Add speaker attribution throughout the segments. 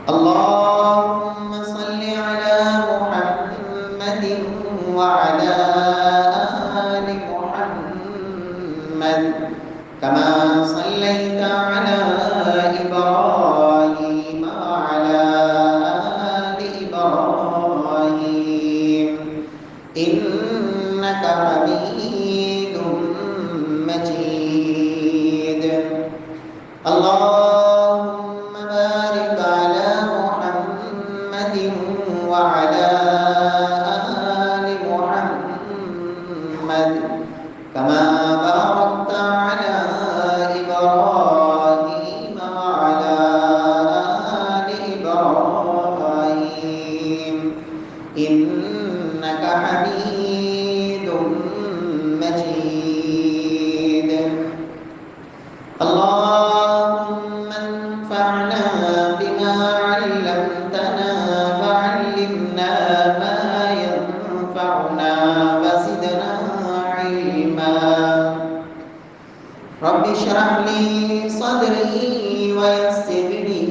Speaker 1: اللهم صل على محمد وعلى آل محمد كما صليت على إبراهيم وعلى آل إبراهيم إنك حميد مجيد. اللهم بارك على محمد وعلى آل محمد كما باركت على إبراهيم وعلى آل إبراهيم إنك حميد مجيد. اللهم انفعنا بما علمتنا وعلمنا ما ينفعنا وزدنا علما. رب اشرح لي صدري ويسر لي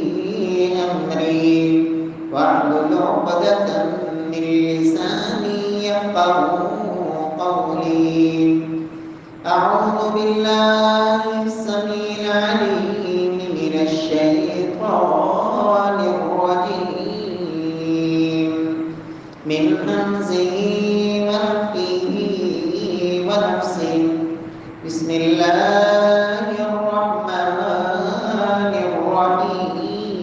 Speaker 1: أمري واحلل عقدة من لساني يفقهوا قولي. أعوذ بالله السميع العليم من الشيطان الرجيم من همزه ونفخه ونفسه. بسم الله الرحمن الرحيم.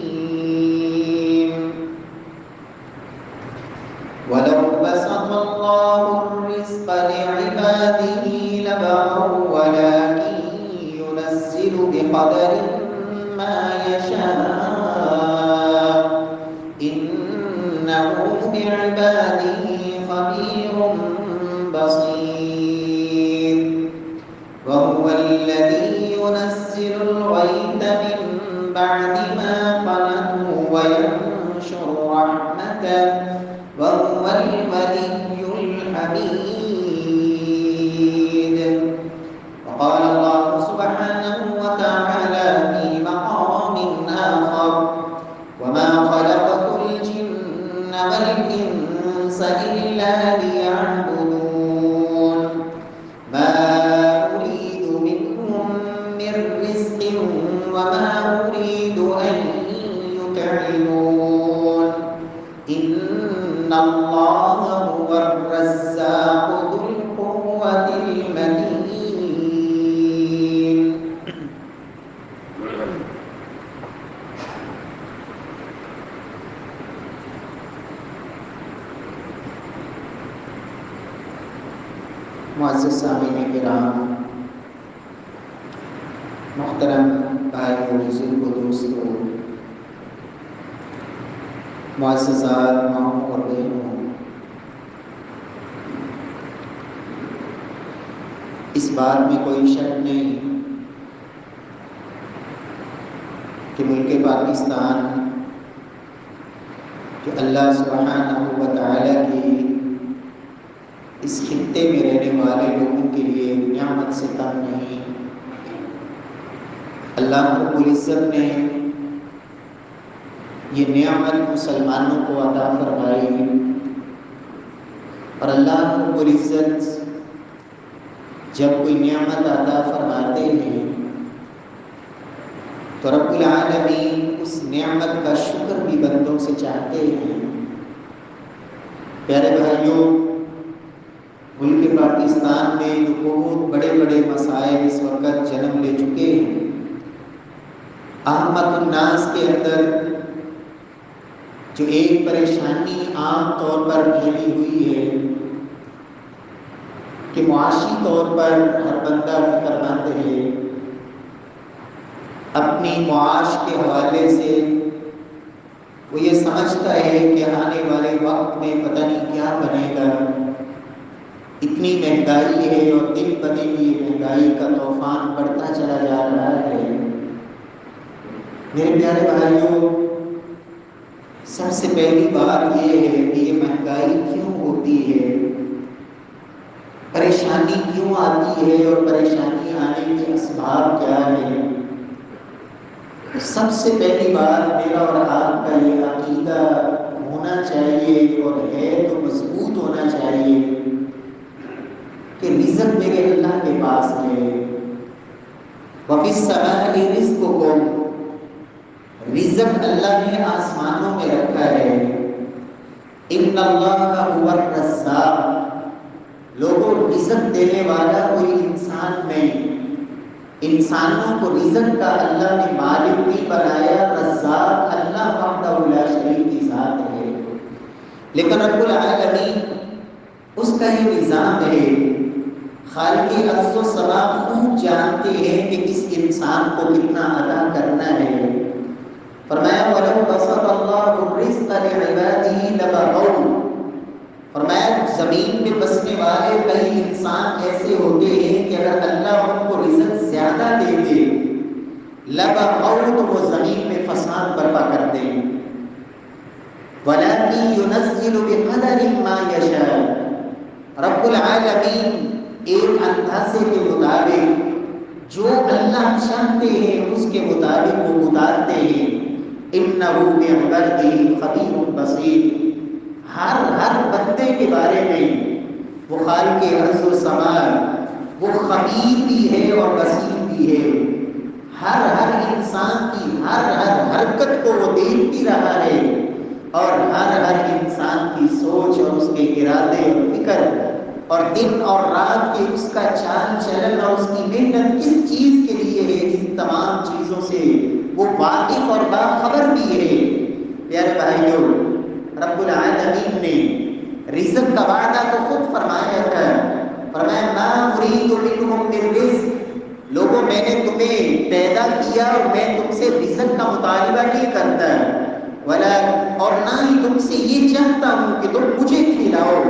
Speaker 1: ولو بسط الله الرزق لعباده لبغوا ولكن ينزل بقدر ما يشاء إنه بعباده خبير بصير. وهو الذي ينزل الغيث من بعد ما قنطوا وينشر رحمته وهو الولي الحميد. وقال الله سبحانه وتعالى في مقام آخر وما خلقت الجن والإنس إلا ليعبدون ما أريد منهم من رزق وما أريد أن يطعمون إن الله هو الرزاق ذو القوة المتين. معزز سامعین کرام، محترم بھائیو، بزرگ و دوستو، معززات ماؤں اور بہنوں، اس بات میں کوئی شک نہیں کہ ملک پاکستان جو اللہ سبحانہ و تعالیٰ کی اس خطے میں رہنے والے لوگوں کے لیے نعمت سے کم نہیں. اللہ رب العزت نے یہ نعمت مسلمانوں کو عطا فرمائی، اور اللہ رب العزت جب کوئی نعمت عطا فرماتے ہیں تو رب العالمین اس نعمت کا شکر بھی بندوں سے چاہتے ہیں. پیارے بھائیوں، ملک پاکستان میں جو بہت بڑے بڑے مسائل اس وقت جنم لے چکے ہیں، عامت الناس کے اندر جو ایک پریشانی عام طور پر پھیلی ہوئی ہے کہ معاشی طور پر ہر بندہ فکر مند ہے، اپنی معاش کے حوالے سے وہ یہ سمجھتا ہے کہ آنے والے وقت میں پتہ نہیں کیا بنے گا. اتنی مہنگائی ہے اور دن بدن یہ مہنگائی کا طوفان بڑھتا چلا جا رہا ہے. میرے پیارے بھائیوں، سب سے پہلی بات یہ ہے کہ یہ مہنگائی کیوں ہوتی ہے، پریشانی کیوں آتی ہے اور پریشانی آنے کے اسباب کیا ہیں. سب سے پہلی بات میرا اور آپ کا یہ رزق میرے اللہ کے پاس ہے۔ وَفِي السَّمَاءِ رِزْقُكُمْ، رزق اللہ نے آسمانوں میں رکھا ہے۔ ان اللہ هو الرزاق، لوگوں رزق دینے والا کوئی انسان نہیں، انسانوں کو رزق کا اللہ نے مالک بھی بنایا، رزاق اللہ وحدہ لا شریک کی ذات ہے۔ لیکن رب العالمین اس کا یہ نظام ہے، خالق ارض و سما خوب جانتے ہیں کہ کس انسان کو کتنا ادا کرنا ہے۔ فرمایا وَلَوْ بَسَطَ اللَّهُ الرِّزْقَ لِعِبَادِهِ لَبَغَوْا، فرمایا زمین میں بسنے والے کئی انسان ایسے ہوتے ہیں کہ اگر اللہ ان کو رزق زیادہ دے دے لَبَغَوْا، تو وہ زمین میں فساد برپا کر دیں۔ وَلَٰكِن يُنَزِّلُ بِقَدَرٍ مَّا يَشَاءُ، رب العالمین ایک اندازے کے مطابق جو اللہ چاہتے ہیں اس کے مطابق وہ اتارتے ہیں۔ اِنَّهُ بِعِبَادِهِ خَبِيرٌ بَصِيرٌ، ہر بندے کے بارے میں وہ خالق ارض و سما وہ خبیر بھی ہے اور بصیر بھی ہے، ہر انسان کی ہر حرکت کو وہ دیکھ بھی رہا ہے، اور ہر انسان کی سوچ اور اس کے ارادے اور فکر اور دن اور رات کے اس کا چال چلن اور اس کی محنت کس چیز کے لیے ہے، ان تمام چیزوں سے وہ واقف اور باخبر بھی ہے۔ پیارے بھائیوں، رب العالمین نے رزق کا وعدہ تو خود فرمایا تھا، فرمایا ما اريد منهم من رزق، لوگوں میں نے تمہیں پیدا کیا اور میں تم سے رزق کا مطالبہ نہیں کرتا، ولا اور نہ ہی تم سے یہ چاہتا ہوں کہ تم مجھے کھلاؤ۔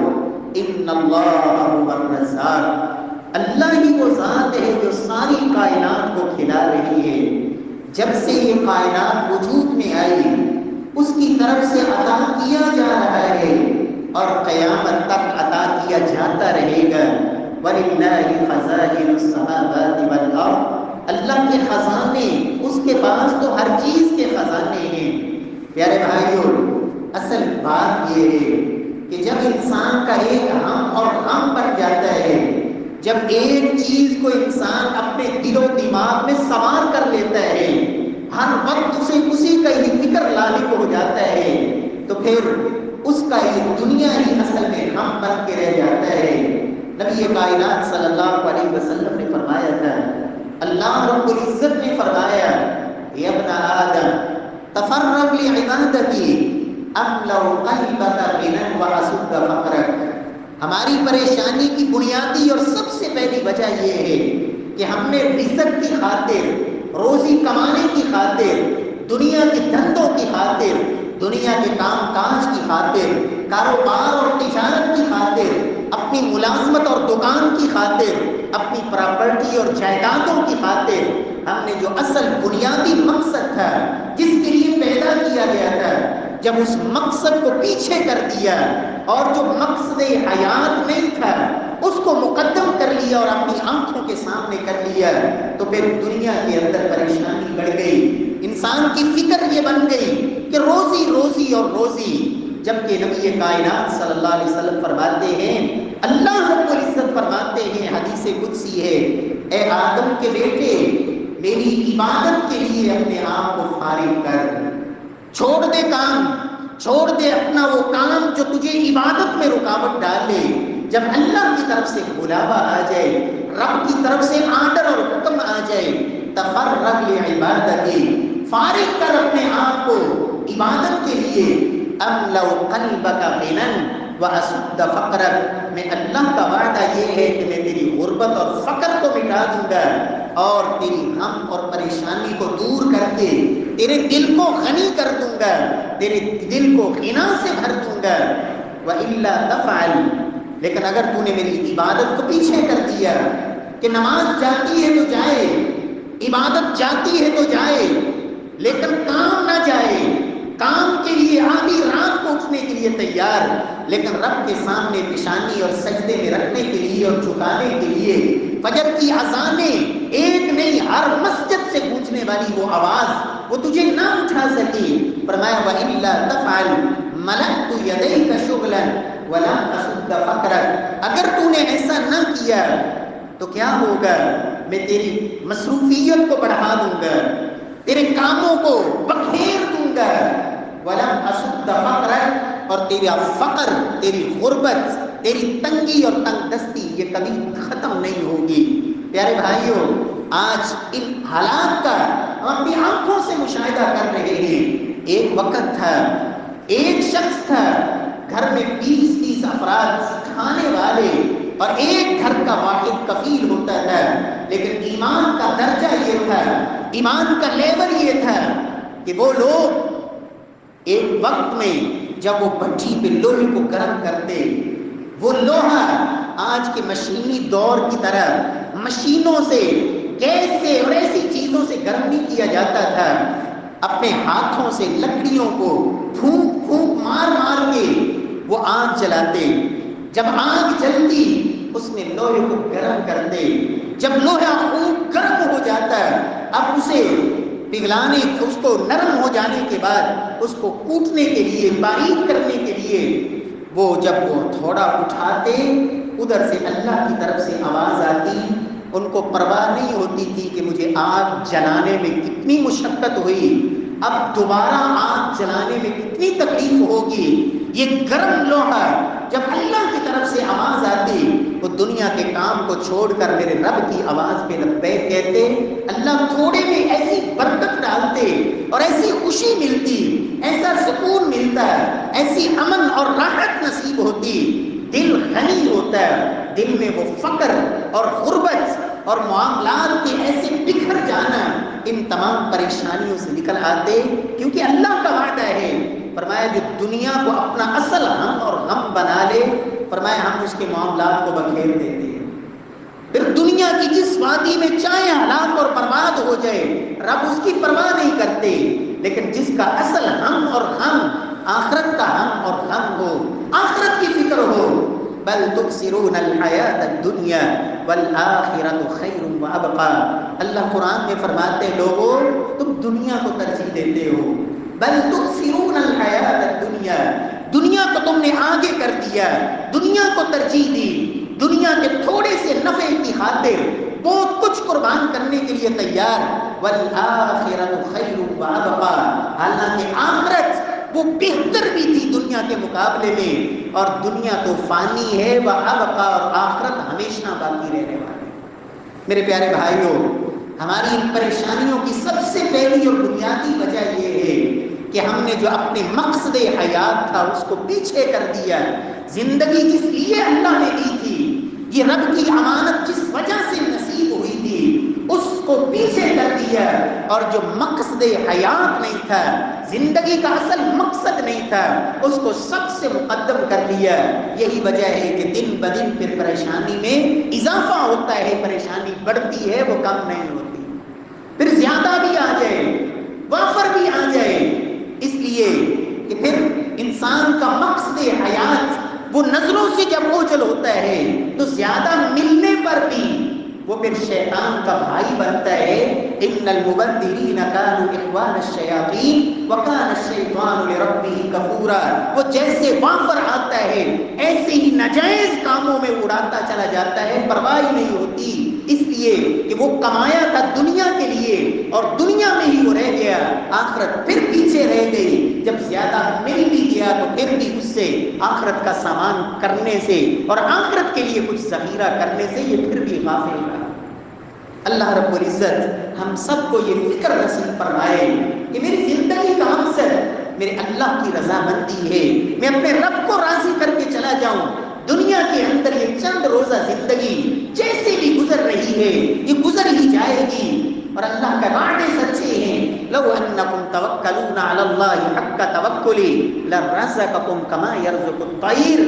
Speaker 1: ان اللہ هو الرزاق، اللہ ہی وہ ذات ہے جو ساری کائنات کو کھلا رہی ہے۔ جب سے یہ کائنات وجود میں آئی اس کی طرف سے عطا کیا جا رہا ہے اور قیامت تک عطا کیا جاتا رہے گا۔ وَلِلَّهِ خَزَائِنُ السَّمَاوَاتِ وَالْأَرْضِ، اللہ کے خزانے، اس کے پاس تو ہر چیز کے خزانے ہیں۔ پیارے بھائیوں، اصل بات یہ ہے کہ جب انسان کا ایک ہم اور غم بن جاتا ہے، جب ایک چیز کو انسان اپنے دل و دماغ میں سوار کر لیتا ہے، ہر وقت اسے اسی کا ہی فکر لاحق ہو جاتا ہے، تو پھر اس کا یہ دنیا ہی اصل میں ہم بن کے رہ جاتا ہے۔ نبی کائنات صلی اللہ علیہ وسلم نے فرمایا تھا، اللہ رب العزت نے فرمایا یا ابن آدم تفرغ لعبادتی املأ قلبك غنى واسد فقرك، ہماری پریشانی کی بنیادی اور سب سے پہلی وجہ یہ ہے کہ ہم نے رزق کی خاطر، روزی کمانے کی خاطر، دنیا کے دھندوں کی خاطر، دنیا کے کام کاج کی خاطر، کاروبار اور تجارت کی خاطر، اپنی ملازمت اور دکان کی خاطر، اپنی پراپرٹی اور جائیدادوں کی خاطر، ہم نے جو اصل بنیادی مقصد تھا جس کے لیے پیدا کیا گیا تھا، جب اس مقصد کو پیچھے کر دیا اور جو مقصد حیات نہیں تھا اس کو مقدم کر لیا اور اپنی آنکھوں کے سامنے کر لیا، تو پھر دنیا کے اندر پریشانی بڑھ گئی، انسان کی فکر یہ بن گئی کہ روزی روزی اور روزی، جبکہ نبی کائنات صلی اللہ علیہ وسلم فرماتے ہیں، اللہ رب العزت فرماتے ہیں، حدیث قدسی ہے، اے آدم کے بیٹے میری عبادت کے لیے اپنے آپ کو فارغ کر، چھوڑ دے کام، چھوڑ دے اپنا وہ کام جو تجھے عبادت میں رکاوٹ ڈالے۔ جب اللہ کی طرف سے بلاوا آ جائے، رب کی طرف سے آرڈر اور حکم آ جائے، تفرغ لعبادتی، فارغ کر اپنے آپ کو عبادت کے لیے، املأ قلبک غنى واسد فقرک، میں اللہ کا وعدہ یہ ہے کہ میں تیری غربت اور فقر کو مٹا دوں گا اور تیری غم اور پریشانی کو دور کر کے تیرے دل کو غنی کر دوں گا، تیرے دل کو غنا سے بھر دوں گا۔ وَإِلَّا تَفْعَلْ، لیکن اگر تو نے میری عبادت کو پیچھے کر دیا کہ نماز جاتی ہے تو جائے، عبادت جاتی ہے تو جائے لیکن کام نہ جائے، کام کے لیے آدھی رات کو اٹھنے کے لیے تیار لیکن رب کے سامنے پیشانی اور سجدے میں رکھنے کے لیے اور جھکانے کے لیے فجر کی اذانیں ایک نہیں ہر مسجد سے گونجنے والی وہ آواز وہ تجھے نہ اٹھا سکی، فرمایا وَإِلَّا تَفْعَلْ مَلَأْتُ يَدَيْكَ شُغْلًا وَلَمْ أَسُدَّ فَقْرَكَ، اگر تو نے ایسا نہ کیا تو کیا ہوگا؟ میں تیری مصروفیت کو بڑھا دوں گا، تیرے کاموں کو بکھیر دوں گا، وَلَمْ أَسُدَّ فَقْرَكَ، اور تیرا فقر، تیری غربت، تیری تنگی اور تنگ دستی یہ کبھی ختم نہیں ہوگی۔ پیارے بھائیوں، آج ان حالات کا ہم اپنی آنکھوں سے مشاہدہ کر رہے ہیں۔ ایک وقت تھا، ایک شخص تھا، گھر میں 20 افراد کھانے والے، اور ایک گھر کا واحد کفیل ہوتا تھا، لیکن ایمان کا درجہ یہ تھا، ایمان کا لیول یہ تھا کہ وہ لوگ ایک وقت میں جب وہ بھٹی پہ لوہے کو گرم کرتے، وہ لوہا آج کے مشینی دور کی طرح مشینوں سے، گیس سے اور ایسی چیزوں سے گرم نہیں کیا جاتا تھا، اپنے ہاتھوں سے لکڑیوں کو پھونک پھونک مار مار کے وہ آگ جلاتے۔ جب آگ جلتی اس میں لوہے کو گرم کرتے، جب لوہا خوب گرم ہو جاتا اب اسے پگھلانے، اس کو نرم ہو جانے کے بعد اس کو کوٹنے کے لیے، باریک کرنے کے لیے وہ جب وہ تھوڑا اٹھاتے، ادھر سے اللہ کی طرف سے آواز آتی۔ ان کو پرواہ نہیں ہوتی تھی کہ مجھے آگ جلانے میں کتنی مشقت ہوئی، اب دوبارہ آگ جلانے میں کتنی تکلیف ہوگی۔ یہ گرم لوہا جب اللہ کی طرف سے آواز آتی، وہ دنیا کے کام کو چھوڑ کر میرے رب کی آواز پہ لبیک کہتے۔ اللہ تھوڑے میں ایسی برکت ڈالتے اور ایسی خوشی ملتی، ایسا سکون ملتا، ایسی امن اور راحت نصیب ہوتی، دل غنی ہوتا ہے، دل میں وہ فقر اور غربت اور معاملات کے ایسے بکھر جانا، ان تمام پریشانیوں سے نکل آتے، کیونکہ اللہ کا وعدہ ہے، فرمایا جو دنیا کو اپنا اصل ہم اور غم بنا لے، فرمایا ہم اس کے معاملات کو بکھیر دیتے ہیں۔ پھر دنیا کی جس وادی میں چاہے ہلاک اور برباد ہو جائے، رب اس کی پرواہ نہیں کرتے، لیکن جس کا اصل ہم اور غم آخرت کا ہم اور غم ہو، آخرت کی فکر ہو، بل تؤثرون الحیات الدنیا والآخرۃ خیر وابقا، اللہ قرآن میں فرماتے لوگو تم دنیا کو ترجیح دیتے ہو، بل تؤثرون الحیات الدنیا، دنیا کو تم نے آگے کر دیا، دنیا کو ترجیح دی، دنیا کے تھوڑے سے نفع کی خاطر بہت کچھ قربان کرنے کے لیے تیار، والآخرۃ خیر وابقا، حالانکہ آخرت وہ بہتر بھی تھی دنیا کے مقابلے میں، اور دنیا تو فانی ہے وابقا، اور آخرت ہمیشہ باقی رہنے والی۔ میرے پیارے بھائیوں، ہماری ان پریشانیوں کی سب سے پہلی اور بنیادی وجہ یہ ہے کہ ہم نے جو اپنے مقصد حیات تھا اس کو پیچھے کر دیا۔ زندگی جس لیے اللہ نے دی تھی، یہ رب کی امانت جس وجہ سے نصیب ہوئی تھی، اس کو پیچھے کر دیا، اور جو مقصد حیات نہیں تھا، زندگی کا اصل مقصد نہیں تھا، اس کو سب سے مقدم کر دیا۔ یہی وجہ ہے کہ دن بدن پھر پریشانی میں اضافہ ہوتا ہے، پریشانی بڑھتی ہے، وہ کم نہیں ہوتی، پھر زیادہ بھی آ جائے، وافر بھی آ جائے، اس لیے کہ پھر انسان کا مقصد حیات وہ نظروں سے جب اوجھل ہوتا ہے تو زیادہ ملنے پر بھی وہ پھر شیطان کا بھائی بنتا ہے۔ ان المبذرین کانوا اخوان الشیاطین وکان الشیطان لربہ کفورا، وہ جیسے وافر آتا ہے ایسے ہی ناجائز کاموں میں اڑاتا چلا جاتا ہے، پرواہ نہیں ہوتی، اس لیے کہ وہ کمایا تھا دنیا کے لیے اور دنیا میں ہی وہ رہ گیا، آخرت پھر پیچھے رہ گئی، جب زیادہ مل بھی گیا تو پھر بھی اس سے آخرت کا سامان کرنے سے اور آخرت کے لیے کچھ ذخیرہ کرنے سے یہ پھر بھی غافل رہا۔ اللہ رب العزت ہم سب کو یہ فکر نصیب فرمائے کہ میری زندگی کا مقصد میرے اللہ کی رضامندی ہے، میں اپنے رب کو راضی کر کے چلا جاؤں۔ دنیا کے اندر یہ چند روزہ زندگی جیسے بھی گزر رہی ہے یہ گزر ہی جائے گی، اور اللہ کا وعدے سچے ہیں، لو انکم توکلون علی اللہ حق توکلی لرزقکم کما یرزق الطیر،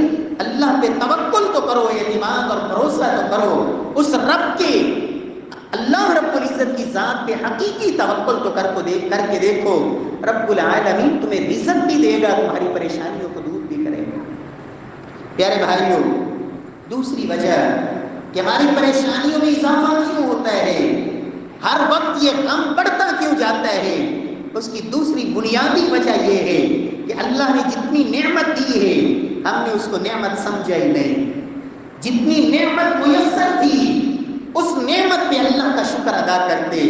Speaker 1: اللہ پہ توکل تو کرو، اعتماد اور بھروسہ تو کرو، اس رب کے، اللہ رب العزت کی ذات پہ حقیقی توکل تو کر کے دیکھو، رب العالمین تمہیں رزق بھی دے گا، تمہاری پریشانیوں کو دور بھی کرے گا۔ پیارے بھائیوں، دوسری وجہ کہ ہماری پریشانیوں میں اضافہ کیوں ہوتا ہے، ہر وقت یہ غم بڑھتا کیوں جاتا ہے، اس کی دوسری بنیادی وجہ یہ ہے کہ اللہ نے جتنی نعمت دی ہے ہم نے اس کو نعمت سمجھا ہی نہیں، جتنی نعمت میسر تھی اس نعمت پہ اللہ کا شکر ادا کرتے.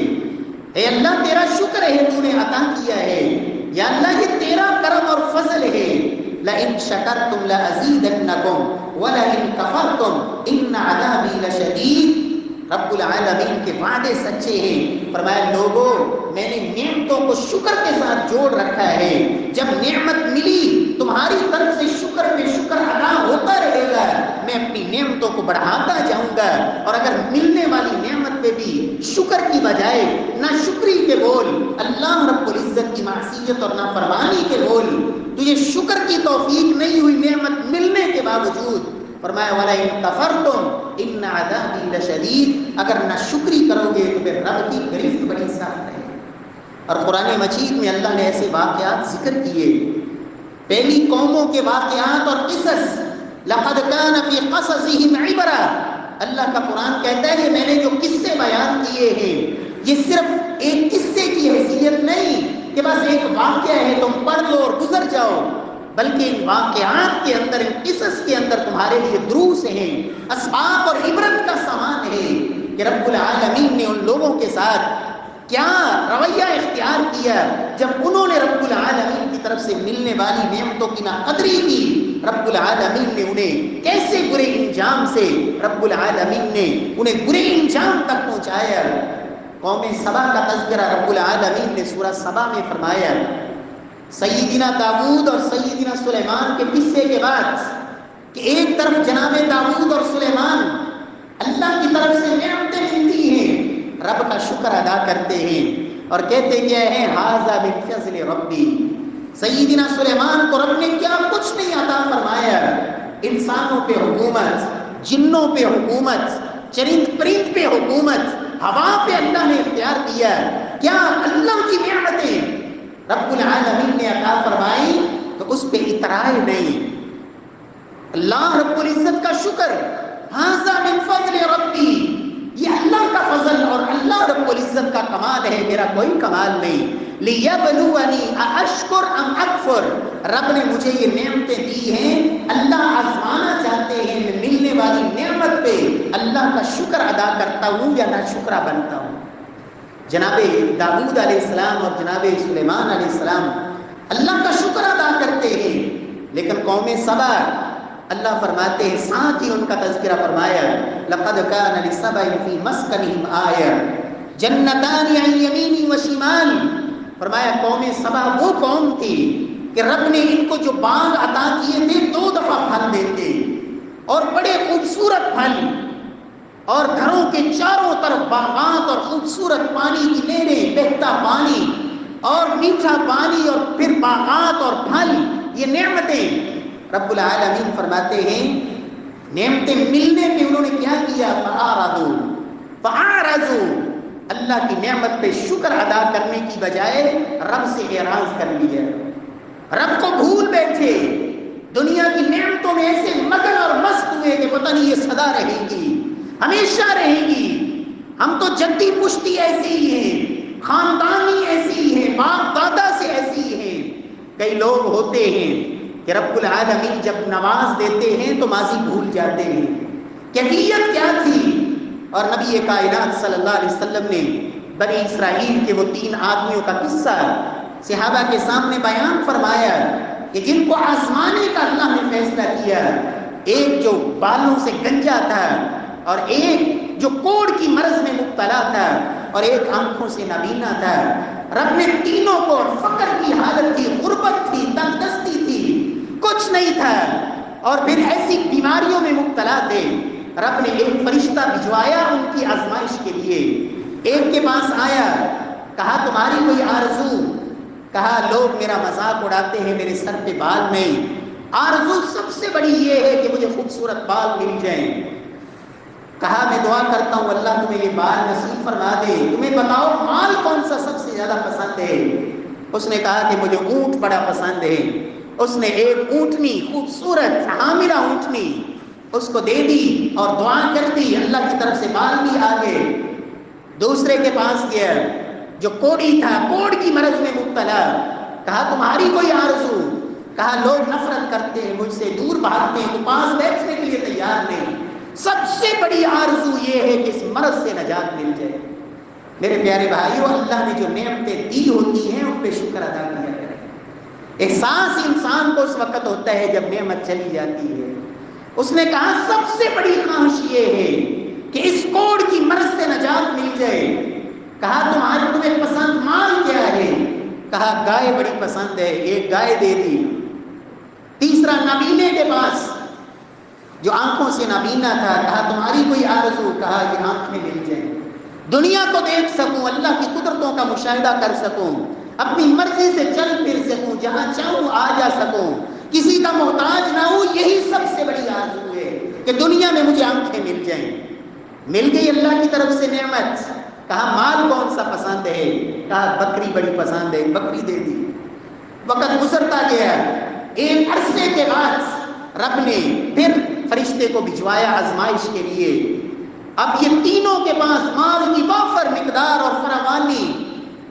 Speaker 1: اے اللہ تیرا شکر ہے تو نے عطا کیا ہے، یا اللہ یہ تیرا کرم اور فضل ہے. لئن شکرتم لازیدنکم ولئن کفرتم ان عذابی لشدید. رب العالمین کے وعدے سچے ہیں. فرمایا لوگوں میں نے نعمتوں کو شکر کے ساتھ جوڑ رکھا ہے. جب نعمت ملی تمہاری طرف سے شکر پہ شکر ادا ہوتا رہے گا، میں اپنی نعمتوں کو بڑھاتا جاؤں گا. اور اگر ملنے والی نعمت پہ بھی شکر کی بجائے ناشکری کے بول، اللہ رب العزت کی معصیت اور نافرمانی کے بول، تو یہ شکر کی توفیق نہیں ہوئی نعمت ملنے کے باوجود. فرمایا وَلَئِن كَفَرْتُمْ إِنَّ عَذَابِي لَشَدِيدٌ. اگر ناشکری کرو گے تو پھر رب کی گرفت بڑی سخت ہے. اور قرآن مجید میں اللہ نے ایسے واقعات ذکر کیے، پہلی قوموں کے واقعات اور قصص. لَقَدْ كَانَ فِي قَصَصِهِمْ عِبْرَةٌ. اللہ کا قرآن کہتا ہے کہ میں نے جو قصے بیان کیے ہیں یہ صرف ایک قصے کی حیثیت نہیں کہ بس ایک واقعہ ہے تم پڑھ لو اور گزر جاؤ، بلکہ ان واقعات کے اندر، ان قصص کے اندر تمہارے لیے دروس ہیں، اسباق اور عبرت کا سامان ہے کہ رب العالمین نے ان لوگوں کے ساتھ کیا رویہ اختیار کیا جب انہوں نے رب العالمین کی طرف سے ملنے والی نعمتوں کی ناقدری کی. رب العالمین نے انہیں کیسے برے انجام سے رب العالمین نے انہیں برے انجام تک پہنچایا. قوم سبا کا تذکرہ رب العالمین نے سورہ سبا میں فرمایا. سیدنا داؤد اور سیدنا سلیمان کے قصے کے بعد کہ ایک طرف جناب داؤد اور سلیمان اللہ کی طرف سے نعمتیں ملتی ہیں، رب کا شکر ادا کرتے ہیں اور کہتے کیا ہیں ھذا من فضل ربی. سیدنا سلیمان کو رب نے کیا کچھ نہیں عطا فرمایا. انسانوں پہ حکومت، جنوں پہ حکومت، چرند پرند پہ حکومت، ہوا پہ اللہ نے اختیار کیا. کیا اللہ کی نعمتیں رب العالمین نے عطا فرمائی تو اس پہ اترائے نہیں. اللہ رب العزت کا شکر، ھذا من فضل ربی، یہ اللہ کا فضل اور اللہ رب العزت کا کمال ہے، میرا کوئی کمال نہیں. لیبلونی ااشکر ام اکفر. رب نے مجھے یہ نعمتیں دی ہیں، اللہ آزمانا چاہتے ہیں میں ملنے والی نعمت پہ اللہ کا شکر ادا کرتا ہوں یا ناشکرا بنتا ہوں. جناب داؤد علیہ السلام اور جناب سلیمان علیہ السلام اللہ کا شکر ادا کرتے ہیں، لیکن قوم سبا اللہ فرماتے ہیں ساتھ ہی ان کا تذکرہ فرمایا لقد كان لسبأ في مسكنهم آية جنتان عن يمين وشمال. فرمایا قوم سبا وہ قوم تھی کہ رب نے ان کو جو باغ عطا کیے تھے 2 دفعہ پھل دیتے اور بڑے خوبصورت پھل، اور گھروں کے چاروں طرف باغات اور خوبصورت پانی کی نہریں، بہتا پانی اور میٹھا پانی اور پھر باغات اور پھل، یہ نعمتیں. رب العالمین فرماتے ہیں نعمتیں ملنے پہ انہوں نے کیا کیا؟ فَأَعْرَضُوا. اللہ کی نعمت پہ شکر ادا کرنے کی بجائے رب سے اعراض کر لیا، رب کو بھول بیٹھے، دنیا کی نعمتوں میں ایسے مگن اور مست ہوئے کہ پتہ نہیں یہ سدا رہے گی، ہمیشہ رہے گی، ہم تو جدی پشتی ایسی ہی ہیں، خاندانی ایسی ہی ہیں، باپ دادا سے ایسی ہی ہیں. کئی لوگ ہوتے ہیں کہ رب العالمین جب نواز دیتے ہیں تو ماضی بھول جاتے ہیں، کیفیت کیا تھی. اور نبی کائنات صلی اللہ علیہ وسلم نے بنی اسرائیل کے وہ 3 آدمیوں کا قصہ صحابہ کے سامنے بیان فرمایا کہ جن کو آزمانے کا اللہ نے فیصلہ کیا. ایک جو بالوں سے گنجا تھا، اور ایک جو کوڑ کی مرض میں مبتلا تھا، اور ایک آنکھوں سے نابینا تھا. رب نے تینوں کو، فقر کی حالت تھی، غربت تھی، تنگ دستی تھی، کچھ نہیں تھا، اور پھر ایسی بیماریوں میں مبتلا تھے. رب نے ایک فرشتہ بھجوایا ان کی آزمائش کے لیے. ایک کے پاس آیا، کہا تمہاری کوئی آرزو؟ کہا لوگ میرا مذاق اڑاتے ہیں، میرے سر پہ بال نہیں، آرزو سب سے بڑی یہ ہے کہ مجھے خوبصورت بال مل جائیں. کہا میں دعا کرتا ہوں اللہ تمہیں یہ بال نصیب فرما دے، تمہیں بتاؤ مال کون سا سب سے زیادہ پسند ہے؟ اس نے کہا کہ مجھے اونٹ بڑا پسند ہے. اس نے ایک اونٹنی، خوبصورت حاملہ اونٹنی اس کو دے دی اور دعا کر دی، اللہ کی طرف سے بال بھی آ گئے. دوسرے کے پاس گیا جو کوڑی تھا، کوڑ کی مرض میں مبتلا، کہا تمہاری کوئی آرزو؟ کہا لوگ نفرت کرتے ہیں مجھ سے، دور بھاگتے ہیں، تو پاس بیٹھنے کے لیے تیار نہیں. سب سے بڑی آرزو یہ ہے کہ اس مرض سے نجات مل جائے۔ میرے پیارے بھائیوں، اللہ نے جو نعمتیں دی ہوتی ہیں ان پہ شکر ادا کیا کریں۔ احساس انسان کو اس وقت ہوتا ہے جب نعمت چلی جاتی ہے۔ اس نے کہا سب سے بڑی خواہش یہ ہے کہ اس کوڑ کی مرض سے نجات مل جائے۔ کہا تمہیں پسند مال کیا ہے؟ کہا گائے بڑی پسند ہے، ایک گائے دے دی۔ تیسرا نابینے کے پاس جو آنکھوں سے نابینا تھا، کہا تمہاری کوئی آرزو؟ کہا یہ آنکھیں مل جائیں، دنیا کو دیکھ سکوں، اللہ کی قدرتوں کا مشاہدہ کر سکوں، اپنی مرضی سے چل پھر سکوں، جہاں چاہوں آ جا سکوں، کسی کا محتاج نہ ہوں۔ یہی سب سے بڑی آرزو ہے کہ دنیا میں مجھے آنکھیں مل جائیں۔ مل گئی اللہ کی طرف سے نعمت۔ کہا مال کون سا پسند ہے؟ کہا بکری بڑی پسند ہے، بکری دے دی۔ وقت گزرتا گیا، ایک عرصے کے بعد رب نے پھر فرشتے کو بھجوایا آزمائش کے لیے۔ اب یہ تینوں کے پاس مال کی وافر مقدار اور فراوانی،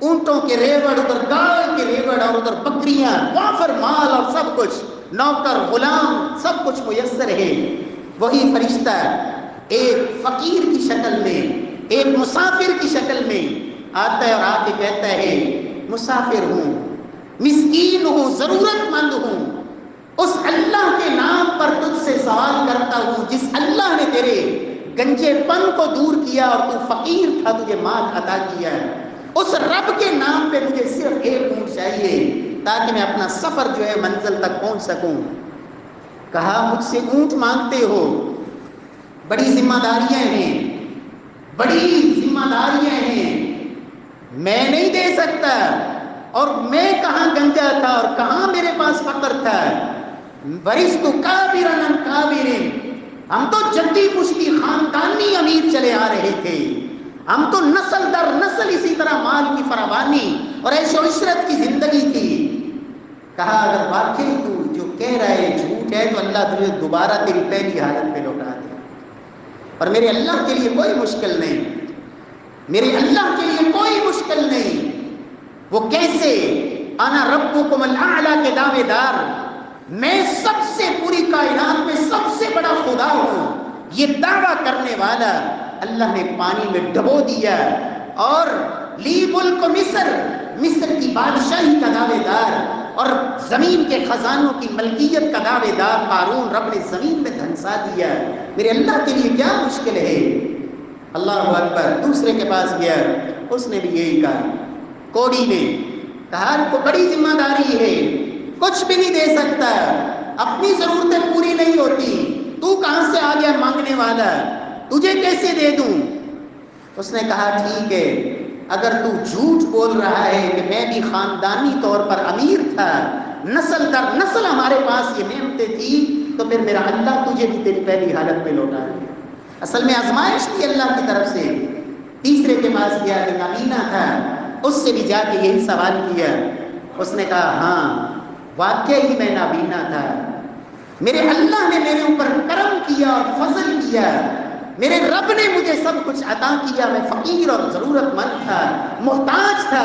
Speaker 1: اونٹوں کے ریوڑ، ادھر گائے کے ریوڑ اور ادھر بکریاں، وافر مال اور سب کچھ، نوکر غلام سب کچھ میسر ہے۔ وہی فرشتہ ایک فقیر کی شکل میں، ایک مسافر کی شکل میں آتا ہے اور آ کے کہتا ہے مسافر ہوں، مسکین ہوں، ضرورت مند ہوں، اس اللہ کے نام پر تجھ سے سوال کرتا ہوں جس اللہ نے تیرے گنجے پن کو دور کیا اور تو فقیر تھا، تجھے مال عطا کیا ہے، اس رب کے نام پہ مجھے صرف ایک اونٹ چاہیے تاکہ میں اپنا سفر جو ہے منزل تک پہنچ سکوں۔ کہا مجھ سے اونٹ مانگتے ہو، بڑی ذمہ داریاں ہیں، بڑی ذمہ داریاں ہیں، میں نہیں دے سکتا، اور میں کہاں گنجا تھا اور کہاں میرے پاس فقر تھا۔ ورثت کابرا عن کابر، ہم تو جدی پشتی خاندانی امیر چلے آ رہے تھے، ہم تو نسل در نسل اسی طرح مال کی فراوانی اور عیش و عشرت کی زندگی تھی۔ کہا اگر واقعی تو جو کہہ رہا ہے جھوٹ ہے تو اللہ تجھے دوبارہ تیری پہلی حالت پہ لوٹا دے، اور میرے اللہ کے لیے کوئی مشکل نہیں، میرے اللہ کے لیے کوئی مشکل نہیں۔ وہ کیسے؟ انا ربکم الاعلی کے دعوے دار، میں سب سے پوری کائنات میں سب سے بڑا خدا ہوں، یہ دعویٰ کرنے والا اللہ نے پانی میں ڈبو دیا، اور لی ملک مصر، مصر کی بادشاہی کا دعوے دار اور زمین کے خزانوں کی ملکیت کا دعوے دار قارون رب نے زمین میں دھنسا دیا۔ میرے اللہ کے لیے کیا مشکل ہے؟ اللہ اکبر۔ دوسرے کے پاس گیا، اس نے بھی یہی کہا، کوڑی نے کہا کو بڑی ذمہ داری ہے، کچھ بھی نہیں دے سکتا، اپنی ضرورتیں پوری نہیں ہوتی، تو کہاں سے آ گیا مانگنے والا، تجھے کیسے دے دوں؟ اس نے کہا ٹھیک ہے، اگر تو جھوٹ بول رہا ہے کہ میں بھی خاندانی طور پر امیر تھا، نسل در نسل ہمارے پاس یہ نعمتیں تھی، تو پھر میرا اللہ تجھے بھی تیری پہلی حالت میں لوٹا دیا۔ اصل میں آزمائش تھی اللہ کی طرف سے۔ تیسرے کے پاس گیا کہ نابینا تھا، اس سے بھی جا کے یہی سوال کیا۔ اس نے کہا ہاں واقعی میں نابینا تھا، میرے اللہ نے میرے اوپر کرم کیا اور فضل کیا، میرے رب نے مجھے سب کچھ عطا کیا، میں فقیر اور ضرورت مند تھا، محتاج تھا۔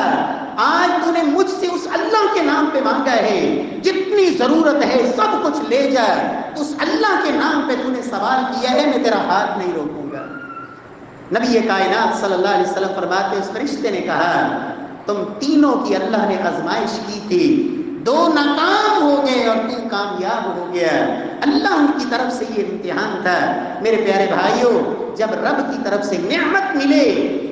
Speaker 1: آج تو نے مجھ سے اس اللہ کے نام پہ مانگا ہے، جتنی ضرورت ہے سب کچھ لے جا، اس اللہ کے نام پہ تو نے سوال کیا ہے، میں تیرا ہاتھ نہیں روکوں گا۔ نبی کائنات صلی اللہ علیہ وسلم فرماتے اس فرشتے نے کہا تم تینوں کی اللہ نے آزمائش کی تھی، دو ناکام ہو گئے اور تو کامیاب ہو گیا، اللہ ان کی طرف سے یہ امتحان تھا۔ میرے پیارے بھائیوں، جب رب کی طرف سے نعمت ملے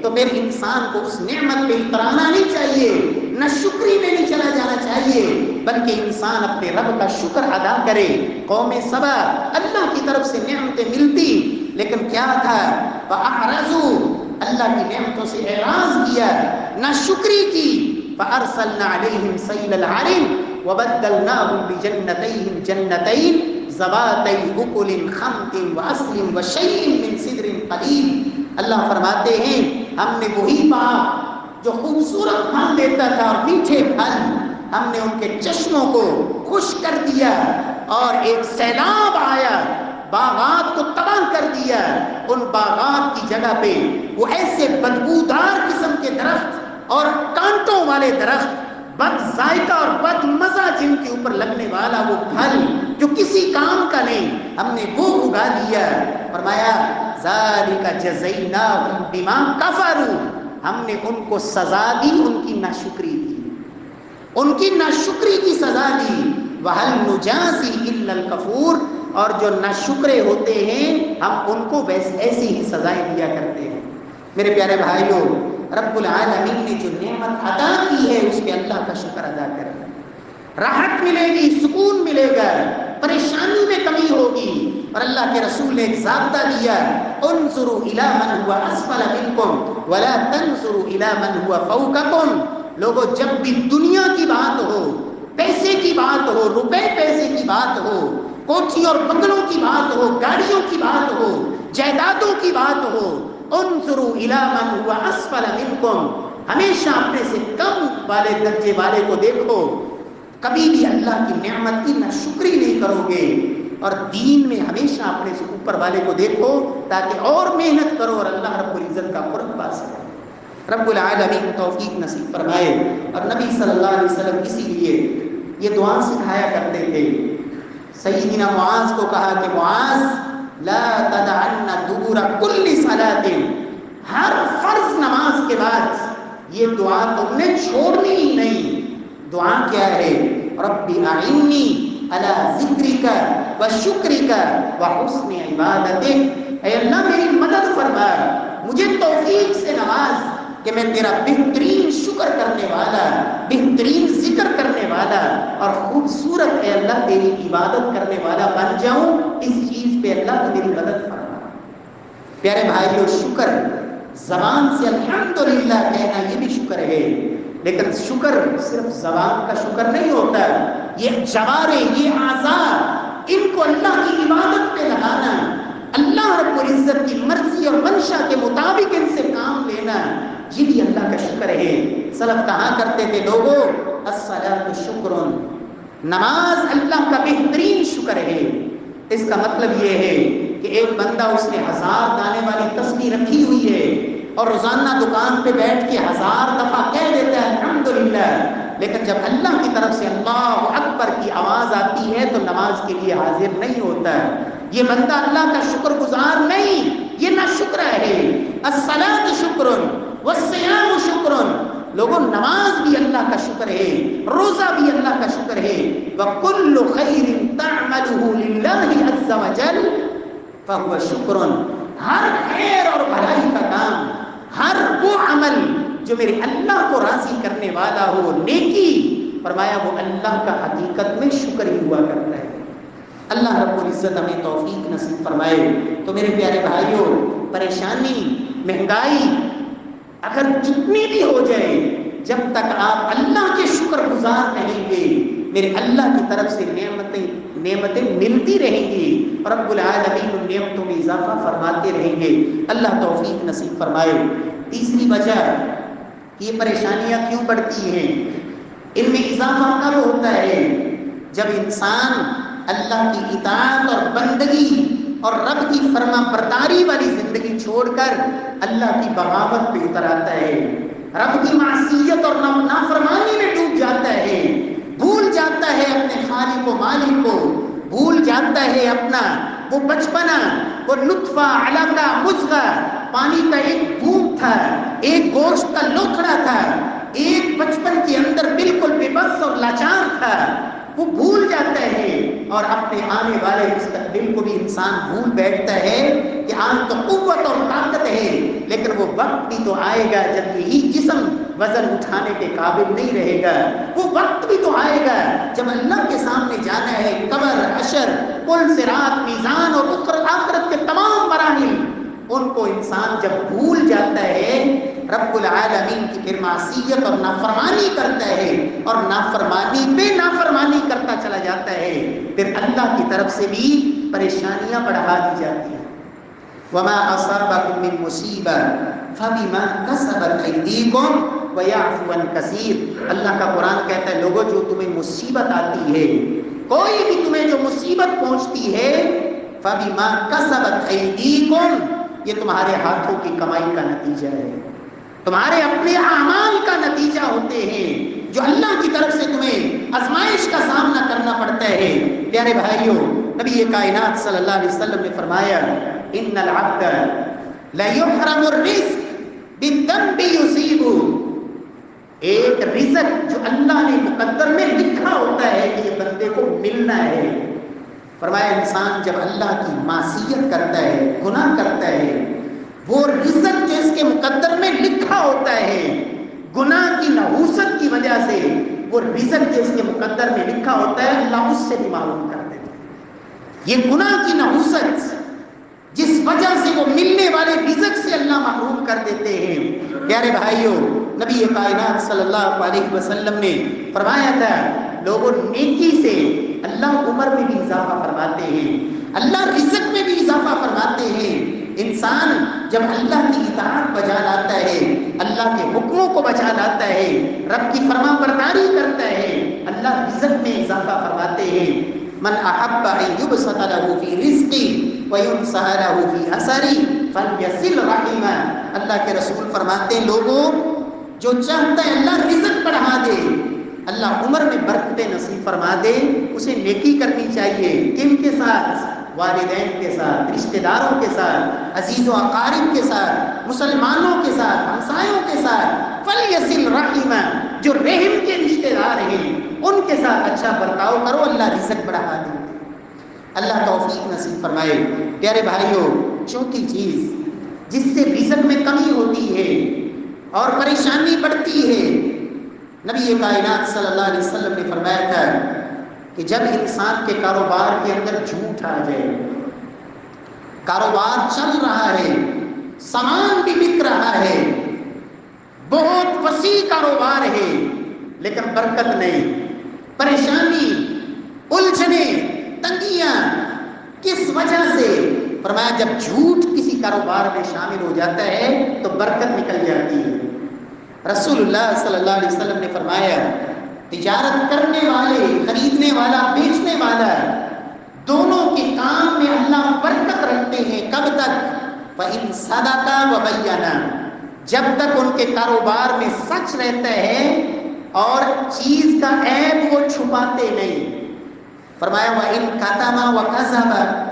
Speaker 1: تو پھر انسان کو اس نعمت پہ اترانا نہیں چاہیے، نہ شکری میں نہیں چلا جانا چاہیے، بلکہ انسان اپنے رب کا شکر ادا کرے۔ قوم سبا اللہ کی طرف سے نعمتیں ملتی، لیکن کیا تھا؟ فَأَعْرَضُوا، اللہ کی نعمتوں سے اعراض کیا، نہ شکری کی۔ فَأَرْسَلْنَا عَلَيْهِمْ سَيْلَ الْعَرِمِ وَبَدَّلْنَاهُمْ بِجَنَّتَيْهِمْ جَنَّتَيْنِ ذَوَاتَيْ أُكُلٍ خَمْطٍ وَأَصْلٍ وَشَيْءٍ مِّن سِدْرٍ قَلِيلٍ۔ اللہ فرماتے ہیں ہم نے وہی باغ جو خوبصورت پھل دیتا تھا اور میٹھے پھل، ہم نے ان کے چشموں کو خشک کر دیا، اور ایک سیلاب آیا، باغات کو تباہ کر دیا۔ ان باغات کی جگہ پہ وہ ایسے بدبودار قسم کے درخت اور کانٹوں والے درخت بد ذائقہ اور بد مزہ جن کے اوپر لگنے والا وہ پھل جو کسی کام کا نہیں، ہم نے وہ اگا دیا۔ فرمایا ذالک جزیناہم بما کفروا، ہم نے ان کو سزا دی ان کی ناشکری کی، ان کی ناشکری کی سزا دی۔ وَهَلْ نُجَازِي إِلَّا الْكَفُورَ، اور جو ناشکرے ہوتے ہیں ہم ان کو ایسی ہی سزائیں دیا کرتے ہیں۔ میرے پیارے بھائیوں، رب العالمین نے جو نعمت عطا کی ہے اس پہ اللہ کا شکر ادا کریں، راحت ملے گی، سکون ملے گا، پریشانی میں کمی ہوگی۔ اور اللہ کے رسول نے ایک ضابطہ دیا، انظروا الی من هو اسفل منکم ولا تنظروا الی من هو فوقکم۔ لوگوں، جب بھی دنیا کی بات ہو، پیسے کی بات ہو، روپے پیسے کی بات ہو، کوٹھی اور بنگلوں کی بات ہو، گاڑیوں کی بات ہو، جائیدادوں کی بات ہو، انظروا الی من هو اسفل منکم، ہمیشہ اپنے سے کم والے درجے والے کو دیکھو، کبھی بھی اللہ کی نعمت کی ناشکری نہیں کرو گے۔ اور دین میں ہمیشہ اپنے سے اوپر والے کو دیکھو تاکہ اور محنت کرو اور اللہ رب العزت کا قرب پا سکو۔ رب العالمین توفیق نصیب فرمائے۔ اور نبی صلی اللہ علیہ وسلم اسی لیے یہ دعا سکھایا کرتے تھے۔ سیدنا معاذ کو کہا کہ معاذ لا تدعن دبر کل صلاۃ، ہر فرض نماز کے بعد یہ دعا تم نے چھوڑنی ہی نہیں۔ دعا کیا ہے؟ رب اعنی علی ذکرک و شکرک و حسن عبادتک، اے اللہ میری مدد فرما، مجھے توفیق سے نواز کہ میں تیرا بہترین شکر کرنے والا، بہترین ذکر کرنے والا اور خوبصورت اے اللہ تیری عبادت کرنے والا بن جاؤں۔ اس چیز پہ اللہ تو میری مدد فرما۔ پیارے بھائیو، شکر زبان سے الحمدللہ کہنا یہ بھی شکر ہے، لیکن شکر صرف زبان کا شکر نہیں ہوتا، یہ جوارے، یہ اعضاء، ان کو اللہ کی عبادت پہ لگانا، اللہ رب العزت کی مرضی اور منشا کے مطابق ان سے کام لینا، یہ بھی اللہ کا شکر ہے۔ سلف کہا کرتے تھے لوگوں، الصلاۃ شکر، نماز اللہ کا بہترین شکر ہے۔ اس کا مطلب یہ ہے کہ ایک بندہ اس نے 1000 دانے والی تسبیح رکھی ہوئی ہے اور روزانہ دکان پہ بیٹھ کے 1000 دفعہ کہہ دیتا ہے الحمدللہ، لیکن جب اللہ کی طرف سے اللہ اکبر کی آواز آتی ہے تو نماز کے لیے حاضر نہیں ہوتا ہے، یہ بندہ اللہ کا شکر گزار نہیں، یہ ناشکر ہے۔ الصلاۃ شکر والصیام شکر، لوگوں نماز بھی اللہ کا شکر ہے، روزہ بھی اللہ کا شکر ہے۔ وَكُلُّ خَيْرٍ تَعْمَلُهُ لِلَّهِ عَزَّ وَجَلَّ فَهُوَ شُكْرٌ، ہر خیر اور بھلائی کا کام، ہر وہ عمل جو میرے اللہ کو راضی کرنے والا ہو، نیکی، فرمایا وہ اللہ کا حقیقت میں شکر ہی ہوا کرتا ہے۔ اللہ رب العزت ہمیں توفیق نصیب فرمائے۔ تو میرے پیارے بھائیوں، پریشانی، مہنگائی اگر جتنی بھی ہو جائے، جب تک آپ اللہ کے شکر گزار رہیں گے، میرے اللہ کی طرف سے نعمتیں ملتی رہیں گی اور رب العالمین ان نعمتوں میں اضافہ فرماتے رہیں گے۔ اللہ توفیق نصیب فرمائے۔ تیسری وجہ، یہ پریشانیاں کیوں بڑھتی ہیں، ان میں اضافہ کب ہوتا ہے؟ جب انسان اللہ کی اطاعت اور بندگی اور رب کی فرما برداری والی زندگی چھوڑ کر اللہ کی بغاوت پہ اتر آتا ہے، رب کی معصیت اور نافرمانی میں ڈوب جاتا ہے، بھول جاتا ہے اپنے خالق و مالک کو، بھول جاتا ہے اپنا وہ بچپنا، وہ لطفہ، علقہ، مضغہ، پانی کا ایک بوند تھا، ایک گوشت کا لوکھڑا تھا، ایک بچپن کے اندر بالکل بے بس اور لاچار تھا، وہ بھول جاتا ہے اور اپنے آنے والے مستقبل کو بھی انسان بھول بیٹھتا ہے کہ آج تو قوت اور طاقت ہے، لیکن وہ وقت بھی تو آئے گا جب یہی جسم وزن اٹھانے کے قابل نہیں رہے گا، وہ وقت بھی تو آئے گا جب اللہ کے سامنے جانا ہے، قبر، حشر، پل صراط، میزان اور آخرت کے تمام مراحل، ان کو انسان جب بھول جاتا ہے، رب العالمین کی پھر معصیت اور نافرمانی کرتا ہے اور نافرمانی پہ نافرمانی کرتا چلا جاتا ہے، پھر اللہ کی طرف سے بھی پریشانیاں بڑھا دی جاتی ہیں۔ وَمَا أَصَابَكُم مِّن مُّصِيبَةٍ فَبِمَا كَسَبَتْ أَيْدِيكُمْ وَيَعْفُو عَن كَثِيرٍ، اللہ کا قرآن کہتا ہے لوگوں جو تمہیں مصیبت آتی ہے، کوئی بھی تمہیں جو مصیبت پہنچتی ہے، فَبِمَا كَسَبَتْ أَيْدِيكُمْ، یہ تمہارے ہاتھوں کی کمائی کا نتیجہ ہے، تمہارے اپنے اعمال کا نتیجہ ہوتے ہیں۔ جو اللہ کی طرف سے تمہیں آزمائش کا سامنا کرنا پڑتا ہے۔ پیارے بھائیوں، نبی کائنات صلی اللہ علیہ وسلم نے فرمایا ان العبد لا يحرم الرزق بالذنب يصيبه، ایک رزق جو اللہ نے مقدر میں لکھا ہوتا ہے کہ یہ بندے کو ملنا ہے، فرمایا انسان جب اللہ کی معصیت کرتا ہے، گناہ کرتا ہے، وہ رزق جو اس کے مقدر میں لکھا ہوتا ہے، گناہ کی نحوست کی وجہ سے وہ رزق جو اس کے مقدر میں لکھا ہوتا ہے اللہ اس سے بھی محروم کر دیتا ہے۔ یہ گناہ کی نحوست جس وجہ سے وہ ملنے والے رزق سے اللہ محروم کر دیتے ہیں۔ پیارے بھائیوں، نبی کائنات صلی اللہ علیہ وسلم نے فرمایا تھا لوگوں نیکی سے اللہ عمر میں بھی اضافہ فرماتے ہیں، اللہ رزق میں بھی اضافہ فرماتے ہیں۔ انسان جب اللہ کی اطاعت بجا لاتا ہے، اللہ کے حکموں کو بجا لاتا ہے، رب کی فرما برداری کرتا ہے، اللہ رزق میں اضافہ فرماتے ہیں۔ من احب ان یبسط له فی رزقی وینسع له فی اثری فلیصل رحمہ، اللہ کے رسول فرماتے ہیں لوگوں جو چاہتا ہے اللہ رزق بڑھا دے، اللہ عمر میں برکتیں نصیب فرما دے، اسے نیکی کرنی چاہیے۔ کن کے ساتھ؟ والدین کے ساتھ، رشتہ داروں کے ساتھ، عزیز و اقارب کے ساتھ، مسلمانوں کے ساتھ، ہمسایوں کے ساتھ۔ فلیصل رحمہ، جو رحم کے رشتہ دار ہیں ان کے ساتھ اچھا برتاؤ کرو، اللہ رزق بڑھا دے۔ اللہ توفیق نصیب فرمائے۔ پیارے بھائیوں، چوتھی چیز جس سے رزق میں کمی ہوتی ہے اور پریشانی بڑھتی ہے، نبی کائنات صلی اللہ علیہ وسلم نے فرمایا تھا کہ جب انسان کے کاروبار کے اندر جھوٹ آ جائے، کاروبار چل رہا ہے، سامان بھی بک رہا ہے، بہت وسیع کاروبار ہے لیکن برکت نہیں، پریشانی، الجھنے، تنگیاں، کس وجہ سے؟ فرمایا جب جھوٹ کسی کاروبار میں شامل ہو جاتا ہے تو برکت نکل جاتی ہے۔ رسول اللہ صلی اللہ علیہ وسلم نے فرمایا تجارت کرنے والے، خریدنے والا، بیچنے والا، دونوں کے کام میں اللہ برکت رکھتے ہیں۔ کب تک؟ فَإِن صَدَقَ وَبَيَّنَ، جب تک ان کے کاروبار میں سچ رہتا ہے اور چیز کا عیب وہ چھپاتے نہیں۔ فرمایا وَإِن كَتَمَ وَكَذَبَ،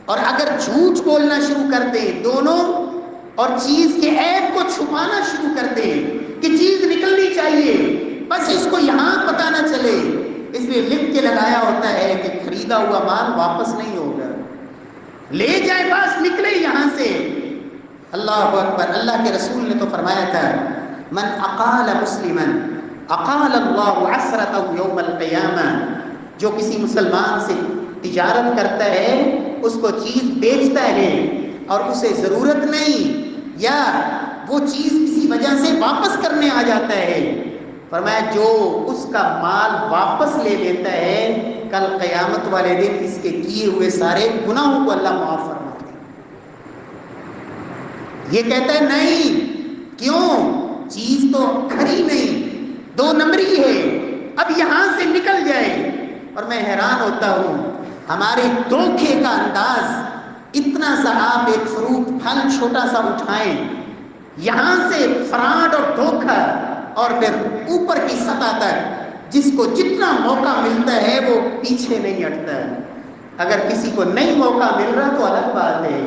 Speaker 1: اور اگر جھوٹ بولنا شروع کر دیں دونوں اور چیز کے عیب کو چھپانا شروع کر دیں کہ چیز نکلنی چاہیے بس اس کو یہاں پتہ نہ چلے، اس لیے لکھ کے لگایا ہوتا ہے کہ خریدا ہوا مال واپس نہیں ہوگا، لے جائے بس نکلے یہاں سے۔ اللہ اکبر، اللہ کے رسول نے تو فرمایا تھا من اقال مسلما اقال اللہ عثرتہ یوم القیامہ، جو کسی مسلمان سے تجارت کرتا ہے، اس کو چیز بیچتا ہے اور اسے ضرورت نہیں یا وہ چیز کسی وجہ سے واپس کرنے آ جاتا ہے، فرمایا جو اس کا مال واپس لے لیتا ہے کل قیامت والے دن اس کے کیے ہوئے سارے گناہوں کو اللہ معاف فرماتا ہے۔ یہ کہتا ہے نہیں، کیوں؟ چیز تو کھری نہیں، 2 نمبری ہے، اب یہاں سے نکل جائے۔ اور میں حیران ہوتا ہوں ہمارے دھوکے کا انداز، اتنا سا آپ ایک فروٹ پھل چھوٹا سا اٹھائیں، یہاں سے فراڈ اور دھوکہ، اور پھر اوپر کی سطح تک جس کو جتنا موقع ملتا ہے وہ پیچھے نہیں ہٹتا ہے۔ اگر کسی کو نہیں موقع مل رہا تو الگ بات ہے،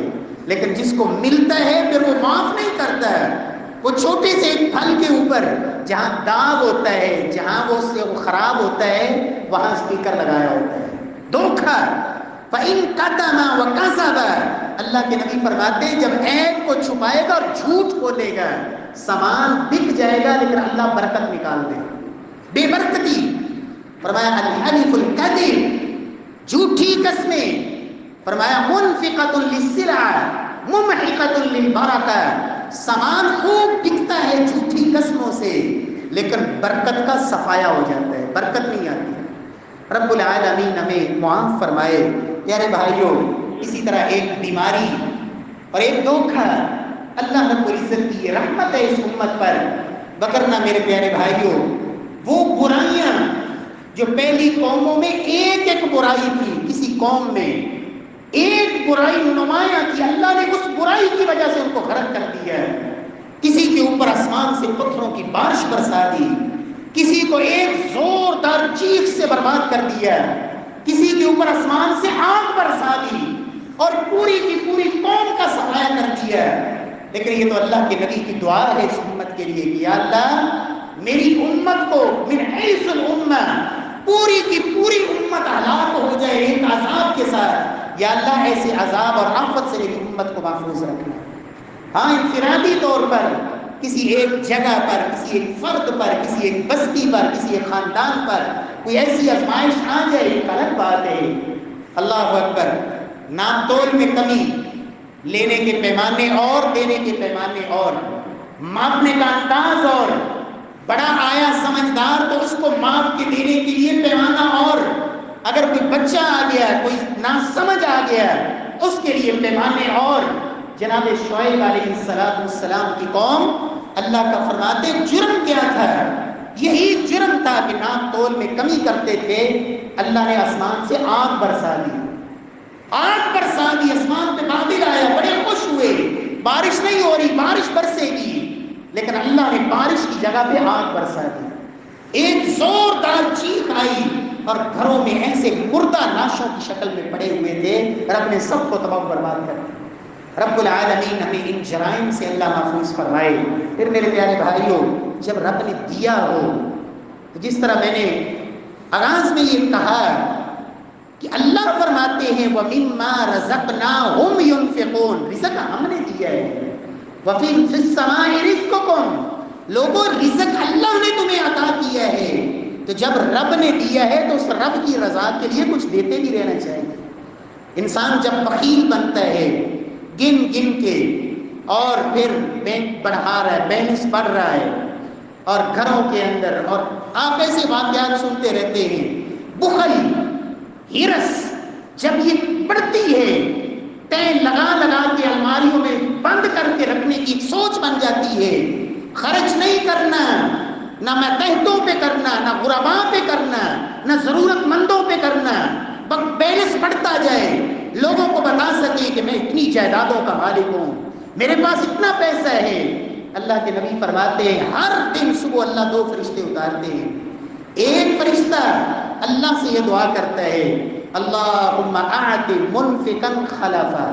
Speaker 1: لیکن جس کو ملتا ہے پھر وہ معاف نہیں کرتا ہے۔ وہ چھوٹے سے ایک پھل کے اوپر جہاں داغ ہوتا ہے، جہاں وہ خراب ہوتا ہے، وہاں اسٹیکر لگایا ہوتا ہے، دھوکہ۔ فَإِن كَتَمَ وَكَذَبَ، اللہ کے نبی فرماتے ہیں جب عیب کو چھپائے گا اور جھوٹ بولے گا، سامان بک جائے گا لیکن اللہ برکت نکال دے، بے برکتی۔ فرمایا الحلف الکذب، جھوٹی قسمیں، فرمایا منفقۃ للسلع ممحقۃ للبرکہ، سامان خوب بکتا ہے جھوٹی قسموں سے لیکن برکت کا صفایا ہو جاتا ہے، برکت نہیں آتی۔ رب العالمین ہمیں معاف فرمائے۔ پیارے بھائیوں، اسی طرح ایک بیماری اور ایک دھوکہ اللہ رب العزت کی یہ رحمت ہے اس امت پر، وگرنہ میرے پیارے بھائیوں وہ برائیاں جو پہلی قوموں میں ایک برائی تھی، کسی قوم میں ایک برائی نمایاں تھی، اللہ نے اس برائی کی وجہ سے ان کو غرق کر دیا، کسی کے اوپر آسمان سے پتھروں کی بارش برسا دی، کسی کو ایک زوردار چیخ سے برباد کر دیا، کسی کے اوپر آسمان سے آگ برسا دی اور پوری کی پوری قوم کا سفایا کر دیا۔ لیکن یہ تو اللہ کے نبی کی دعا ہے اس امت کے لیے کہ یا اللہ میری امت کو من حیث الامہ، پوری کی پوری امت ہلاک ہو جائے ایک عذاب کے ساتھ، یا اللہ ایسے عذاب اور آفت سے میری امت کو محفوظ رکھنا۔ ہاں انفرادی طور پر کسی ایک جگہ پر، کسی ایک فرد پر، کسی ایک بستی پر، کسی ایک خاندان پر کوئی ایسی آزمائش آ جائے ایک الگ بات ہے۔ اللہ اکبر، ناپ تول میں کمی، لینے کے پیمانے اور دینے کے پیمانے اور، ماپنے کا انداز اور، بڑا آیا سمجھدار تو اس کو ماپ کے دینے کے لیے پیمانہ اور، اگر کوئی بچہ آ گیا، کوئی ناسمجھ آ گیا اس کے لیے پیمانے اور۔ جناب شعیب علیہ السلام کی قوم اللہ کا فرماتے جرم کیا تھا؟ یہی جرم تھا کہ ناپ تول میں کمی کرتے تھے۔ اللہ نے آسمان سے آگ برسا دی، آگ برسا دی، آسمان پہ بادل آیا، بڑے خوش ہوئے، بارش نہیں ہو رہی، بارش برسے گی، لیکن اللہ نے بارش کی جگہ پہ آگ برسا دی۔ ایک زوردار چیخ آئی اور گھروں میں ایسے مردہ لاشوں کی شکل میں پڑے ہوئے تھے، رب نے سب کو تباہ برباد کر دیا۔ رب العالمین ہمیں ان جرائم سے اللہ محفوظ فرمائے۔ پھر میرے پیارے بھائیوں، جب رب نے دیا ہو تو جس طرح میں نے آغاز میں یہ کہا کہ اللہ فرماتے ہیں وَمِمَّا رَزَقْنَاهُمْ يُنْفِقُونَ، رزق ہم نے دیا ہے، وَفِي السَّمَاءِ رِزْقُكُمْ، لوگوں رزق اللہ نے تمہیں عطا کیا ہے۔ تو جب رب نے دیا ہے تو اس رب کی رضا کے لیے کچھ دیتے بھی رہنا چاہیے۔ انسان جب بخیل بنتا ہے گن گن کے، اور پھر بینک بڑھا رہا ہے، بیلنس بڑھ رہا ہے، اور گھروں کے اندر، اور آپ ایسے واقعات سنتے رہتے ہیں، بخل، ہرس جب یہ بڑھتی ہے، تین لگا لگا کے الماریوں میں بند کر کے رکھنے کی ایک سوچ بن جاتی ہے، خرچ نہیں کرنا، نہ ماتحتوں پہ کرنا، نہ غرباء پہ کرنا، نہ ضرورت مندوں پہ کرنا، بیلنس بڑھتا جائے، لوگوں کو بتا سکے کہ میں اتنی جائیدادوں کا مالک ہوں، میرے پاس اتنا پیسہ ہے۔ اللہ کے نبی فرماتے ہیں ہر دن صبح اللہ دو فرشتے اتارتے ہیں، ایک فرشتہ اللہ سے یہ دعا کرتا ہے اللہم اعط منفقا خلفا،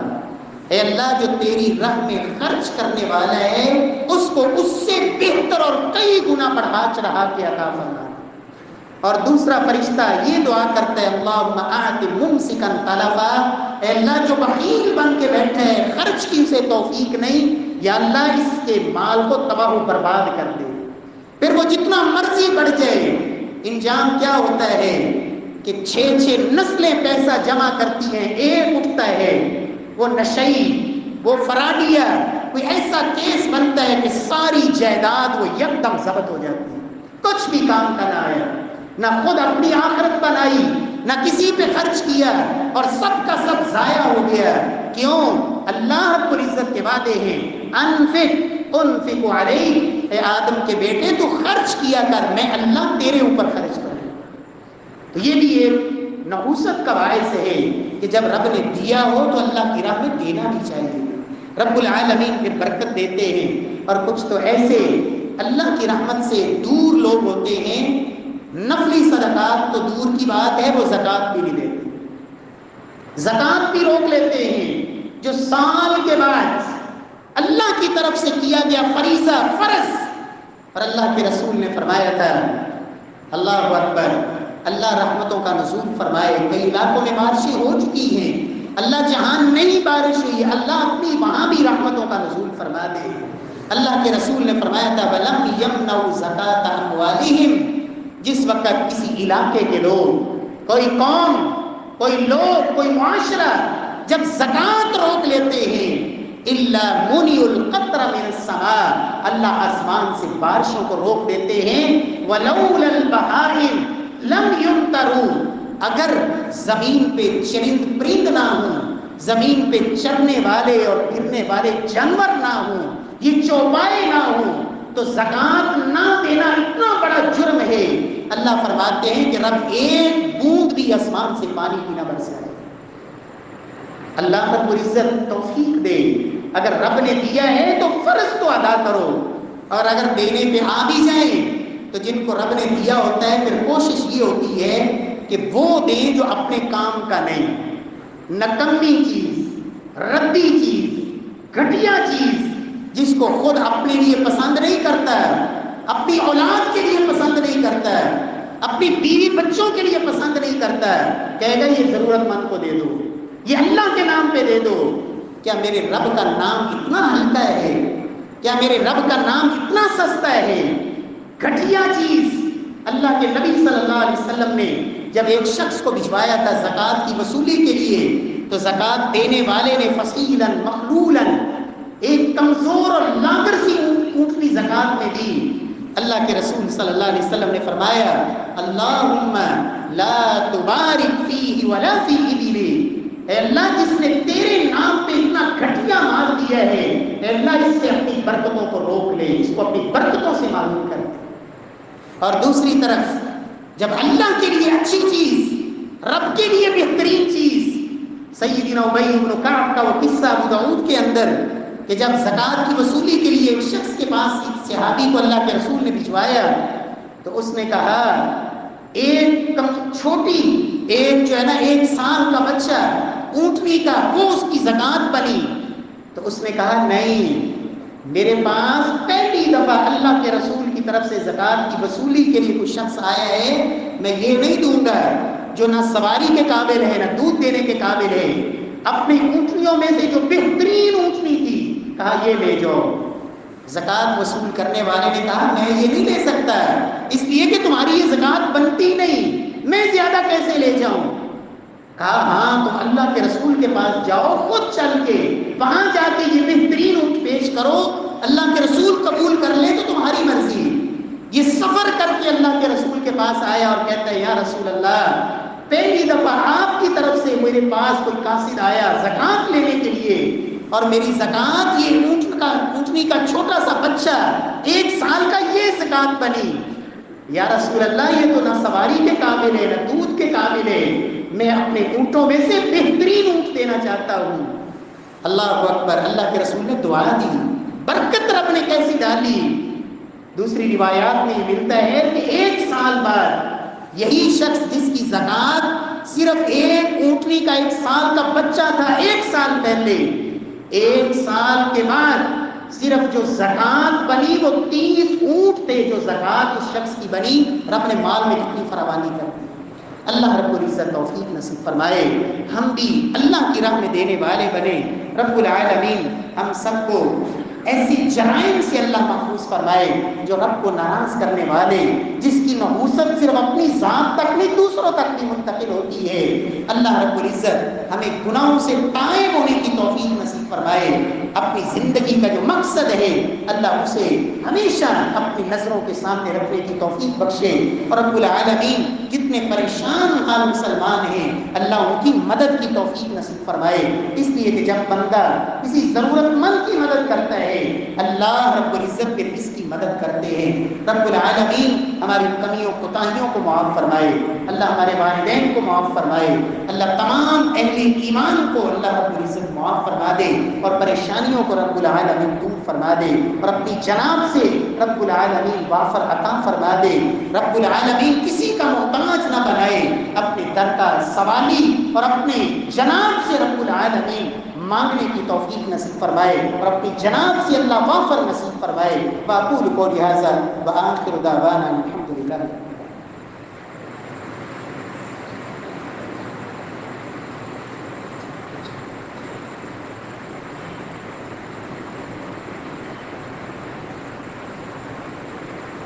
Speaker 1: اے اللہ جو تیری راہ میں خرچ کرنے والا ہے اس کو اس سے بہتر اور کئی گنا بڑھا چڑھا کے عطا فرما۔ اور دوسرا فرشتہ یہ دعا کرتا ہے اللہم اعط ممسکا تلفا، اے اللہ جو بخیل بن کے بیٹھا ہے، خرچ کی اسے توفیق نہیں، یا اللہ اس کے مال کو تباہ و برباد کر دے۔ پھر وہ جتنا مرضی بڑھ جائے، انجام کیا ہوتا ہے کہ 6 نسلیں پیسہ جمع کرتی ہیں، ایک اٹھتا ہے وہ نشئی، وہ فراڈیا، کوئی ایسا کیس بنتا ہے کہ ساری جائیداد وہ یکدم ضبط ہو جاتی ہے، کچھ بھی کام کا نہ آیا، نہ خود اپنی آخرت بنائی، نہ کسی پہ خرچ کیا، اور سب کا سب ضائع ہو گیا۔ کیوں؟ اللہ رب العزت کے وعدے ہیں انفق انفق علیک، اے آدم کے بیٹے تو خرچ کیا کر، میں اللہ تیرے اوپر خرچ کروں۔ تو یہ بھی ایک نحوست کا باعث ہے کہ جب رب نے دیا ہو تو اللہ کی راہ میں دینا بھی چاہیے۔ رب العالمین پھر برکت دیتے ہیں، اور کچھ تو ایسے اللہ کی رحمت سے دور لوگ ہوتے ہیں، نفلی صدقات تو دور کی بات ہے، وہ زکوٰۃ بھی نہیں دیتے، زکوٰۃ بھی روک لیتے ہیں، جو سال کے بعد اللہ کی طرف سے کیا گیا فریضہ، فرض، اور اللہ کے رسول نے فرمایا تھا اللہ اکبر، اللہ رحمتوں کا نزول فرمائے، کئی علاقوں میں بارشیں ہو چکی ہیں، اللہ جہاں نہیں بارش ہوئی اللہ اپنی وہاں بھی رحمتوں کا نزول فرما دے۔ اللہ کے رسول نے فرمایا تھا وَلَمْ يَمْنَعُوا زَكَاةَ أَمْوَالِهِمْ، جس وقت کسی علاقے کے لوگ، کوئی قوم، کوئی لوگ، کوئی معاشرہ جب زکوٰۃ روک لیتے ہیں إِلَّا مُنِعُوا الْقَطْرَ مِنَ السَّمَاءِ، اللہ آسمان سے بارشوں کو روک دیتے ہیں، وَلَوْلَا الْبَهَائِمُ لَمْ يُمْطَرُوا، اگر زمین پہ چرند پرند نہ ہوں، زمین پہ چرنے والے اور پھرنے والے جانور نہ ہوں، یہ چوپائے نہ ہوں، تو زکوٰۃ نہ دینا اتنا بڑا جرم ہے۔ اللہ فرماتے ہیں کہ رب ایک بوند بھی آسمان سے پانی کی نہ برسائے۔ اللہ رب العزت توفیق دے، اگر رب نے دیا ہے تو فرض تو ادا کرو، اور اگر دینے پہ آ بھی جائیں تو جن کو رب نے دیا ہوتا ہے پھر کوشش یہ ہوتی ہے کہ وہ دیں جو اپنے کام کا نہیں، نکمی چیز، ردی چیز، گھٹیا چیز، جس کو خود اپنے لیے پسند نہیں کرتا ہے، اپنی اولاد کے لیے پسند نہیں کرتا ہے، اپنی بیوی بچوں کے لیے پسند نہیں کرتا ہے، کہے گا یہ ضرورت مند کو دے دو، یہ اللہ کے نام پہ دے دو۔ کیا میرے رب کا نام اتنا ہلکا ہے؟ کیا میرے رب کا نام اتنا سستا ہے؟ گھٹیا چیز۔ اللہ کے نبی صلی اللہ علیہ وسلم نے جب ایک شخص کو بھجوایا تھا زکوٰۃ کی وصولی کے لیے، تو زکوٰۃ دینے والے نے فصیلا مخلولا، ایک کمزور اور لاغر سی اونٹنی زکوٰۃ میں دی۔ اللہ کے رسول صلی اللہ علیہ وسلم نے فرمایا اللہم لا تبارک فیہ ولا فی ابلی، اے اللہ جس نے تیرے نام پہ اتنا گھٹیا مال دیا ہے، اے اللہ اس سے اپنی برکتوں کو روک لے، اس کو اپنی برکتوں سے معلوم کر۔ اور دوسری طرف جب اللہ کے لیے اچھی چیز، رب کے لیے بہترین چیز، سیدنا ابی بن کعب کا وہ قصہ ابو داؤد کے اندر کہ جب زکوٰۃ کی وصولی کے لیے ایک شخص کے پاس ایک صحابی کو اللہ کے رسول نے بھجوایا، تو اس نے کہا ایک چھوٹی، ایک جو ہے نا 1 سال کا بچہ اونٹنی کا، وہ اس کی زکوٰۃ بنی۔ تو اس نے کہا نہیں، میرے پاس پہلی دفعہ اللہ کے رسول کی طرف سے زکوٰۃ کی وصولی کے لیے کوئی شخص آیا ہے، میں یہ نہیں دوں گا جو نہ سواری کے قابل ہے نہ دودھ دینے کے قابل ہے۔ اپنی اونٹنیوں میں سے جو بہترین اونٹنی تھی، کہا یہ لے جاؤ۔ زکوٰۃ وصول کرنے والے نے کہا میں یہ نہیں لے سکتا، اس لیے کہ تمہاری یہ زکوٰۃ بنتی نہیں، میں زیادہ کیسے لے جاؤں؟ کہا ہاں تم اللہ کے رسول کے پاس جاؤ، خود چل کے وہاں جا کے یہ بہترین اونٹ پیش کرو، اللہ کے رسول قبول کر لے تو تمہاری مرضی۔ یہ سفر کر کے اللہ کے رسول کے پاس آیا اور کہتا ہے یا رسول اللہ، پہلی دفعہ آپ کی طرف سے میرے پاس کوئی قاصد آیا زکوٰۃ لینے کے لیے، اور میری زکوٰۃ یہ اونٹنی کا چھوٹا سا بچہ 1 سال کا یہ زکوٰۃ بنی۔ یا رسول اللہ یہ تو نہ سواری کے قابل ہے نہ دودھ کے قابل ہے، میں اپنے اونٹوں میں سے بہترین اونٹ دینا چاہتا ہوں۔ اللہ اکبر، اللہ کے رسول نے دعا دی، برکت رب نے کیسی ڈالی۔ دوسری روایات میں یہ ملتا ہے کہ 1 سال بعد یہی شخص جس کی زکوٰۃ صرف ایک اونٹنی کا 1 سال کا بچہ تھا 1 سال پہلے، 1 سال کے بعد صرف جو زکوٰۃ بنی وہ 30 اونٹ تھے جو زکوٰۃ اس شخص کی بنی۔ رب نے مال میں کتنی فراوانی کر دی۔ اللہ رب العزت توفیق نصیب فرمائے، ہم بھی اللہ کی راہ میں دینے والے بنے۔ رب العالمین ہم سب کو ایسی جرائم سے اللہ محفوظ فرمائے جو رب کو ناراض کرنے والے، جس کی نحوست صرف اپنی ذات تک نہیں دوسروں تک بھی منتقل ہوتی ہے۔ اللہ رب العزت ہمیں گناہوں سے تائب ہونے کی توفیق نصیب فرمائے، اپنی زندگی کا جو مقصد ہے اللہ اسے ہمیشہ اپنی نظروں کے سامنے رکھنے کی توفیق بخشے۔ اور رب العالمین جتنے پریشان حال مسلمان ہیں اللہ ان کی مدد کی توفیق نصیب فرمائے، اس لیے کہ جب بندہ کسی ضرورت مند کی مدد کرتا ہے اللہ رب العزت پھر اس کی مدد کرتے ہیں۔ رب العالمین ہماری کمیوں کوتاہیوں کو معاف فرمائے، اللہ ہمارے والدین کو معاف فرمائے، اللہ تمام اہل ایمان کو اللہ رب العزت معاف فرما دے اور پریشانیوں کو رب العالمین دور فرما دے، اور اپنی جناب سے رب العالمین وافر عطا فرما دے۔ رب العالمین کسی کا محتاج نہ بنائے، اپنے در کا سوالی اور اپنے جناب سے رب العالمین مانگنے کی توفیق نصیب فرمائے، اور اپنی جناب سے اللہ وافر نصیب فرمائے۔ واقول قولی ھذا وآخر دعوانا